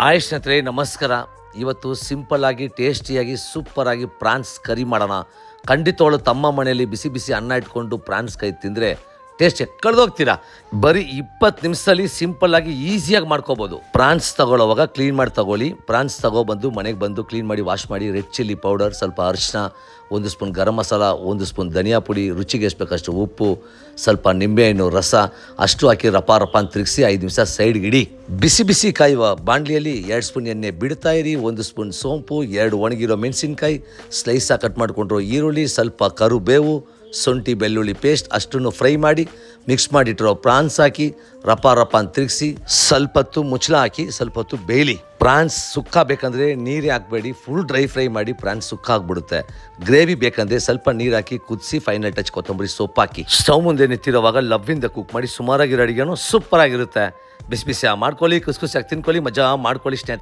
Hi ಸ್ನೇಹಿತರೆ ನಮಸ್ಕಾರ. ಇವತ್ತು ಸಿಂಪಲ್ಲಾಗಿ ಟೇಸ್ಟಿಯಾಗಿ ಸೂಪರಾಗಿ ಪ್ರಾನ್ಸ್ ಕರಿ ಮಾಡೋಣ. ಖಂಡಿತವಾಗ್ಲೂ ತಮ್ಮ ಮನೆಯಲ್ಲಿ ಬಿಸಿ ಬಿಸಿ ಅನ್ನ ಇಟ್ಕೊಂಡು ಪ್ರಾನ್ಸ್ ಕೈ ತಿಂದರೆ ಟೇಸ್ಟ್ ಕಳೆದೋಗ್ತೀರಾ. ಬರೀ 20 ನಿಮಿಷದಲ್ಲಿ ಸಿಂಪಲ್ಲಾಗಿ ಈಸಿಯಾಗಿ ಮಾಡ್ಕೋಬೋದು. ಪ್ರಾನ್ಸ್ ತಗೊಳ್ಳೋವಾಗ ಕ್ಲೀನ್ ಮಾಡಿ ತಗೊಳ್ಳಿ. ಪ್ರಾನ್ಸ್ ತಗೊಬಂದು ಮನೆಗೆ ಬಂದು ಕ್ಲೀನ್ ಮಾಡಿ ವಾಶ್ ಮಾಡಿ ರೆಡ್ ಚಿಲ್ಲಿ ಪೌಡರ್, ಸ್ವಲ್ಪ ಅರಿಶಿನ, 1 ಸ್ಪೂನ್ ಗರಂ ಮಸಾಲ, 1 ಸ್ಪೂನ್ ಧನಿಯಾ ಪುಡಿ, ರುಚಿಗೆ ಎಷ್ಟು ಬೇಕಷ್ಟು ಉಪ್ಪು, ಸ್ವಲ್ಪ ನಿಂಬೆಹಣ್ಣು ರಸ ಅಷ್ಟು ಹಾಕಿ ರಪ ಅಂತ ತಿರುಗಿಸಿ 5 ನಿಮಿಷ ಸೈಡ್ಗೆ ಇಡಿ. ಬಿಸಿ ಬಿಸಿ ಕಾಯುವ ಬಾಣಲಿಯಲ್ಲಿ 2 ಸ್ಪೂನ್ ಎಣ್ಣೆ ಬಿಡ್ತಾ ಇರಿ. 1 ಸ್ಪೂನ್ ಸೋಂಪು, 2 ಒಣಗಿರೋ ಮೆಣಸಿನ್ಕಾಯಿ, ಸ್ಲೈಸಾಗಿ ಕಟ್ ಮಾಡಿಕೊಂಡ್ರು ಈರುಳ್ಳಿ, ಸ್ವಲ್ಪ ಕರುಬೇವು, ಶುಂಠಿ ಬೆಳ್ಳುಳ್ಳಿ ಪೇಸ್ಟ್ ಅಷ್ಟನ್ನು ಫ್ರೈ ಮಾಡಿ ಮಿಕ್ಸ್ ಮಾಡಿಟ್ಟಿರೋ ಪ್ರಾನ್ಸ್ ಹಾಕಿ ರಪ ಅಂತ ತಿರುಗಿಸಿ ಸ್ವಲ್ಪ ಹೊತ್ತು ಮುಚ್ಚಳ ಹಾಕಿ ಸ್ವಲ್ಪ ಹೊತ್ತು ಬೇಯಲಿ. ಪ್ರಾನ್ಸ್ ಸುಕ್ಕ ಬೇಕಂದರೆ ನೀರೇ ಹಾಕಬೇಡಿ, ಫುಲ್ ಡ್ರೈ ಫ್ರೈ ಮಾಡಿ ಪ್ರಾನ್ಸ್ ಸುಕ್ಕ ಆಗಿಬಿಡುತ್ತೆ. ಗ್ರೇವಿ ಬೇಕಂದರೆ ಸ್ವಲ್ಪ ನೀರು ಹಾಕಿ ಕುದಿಸಿ ಫೈನಲ್ ಟಚ್ ಕೊತ್ತಂಬರಿ ಸೊಪ್ಪು ಹಾಕಿ ಸ್ಟವ್ ಮುಂದೆ ನಿಂತಿರೋವಾಗ ಲವ್ವಿಂದ ಕುಕ್ ಮಾಡಿ ಸುಮಾರಾಗಿರೋ ಅಡುಗೆನೂ ಸೂಪರ್ ಆಗಿರುತ್ತೆ. ಬಿಸಿ ಬಿಸಿ ಮಾಡ್ಕೊಳ್ಳಿ, ಕುಸ್ಕುಸಾಗಿ ತಿನ್ಕೊಳ್ಳಿ, ಮಜಾ ಮಾಡ್ಕೊಳ್ಳಿ ಸ್ನೇಹಿತರೆ.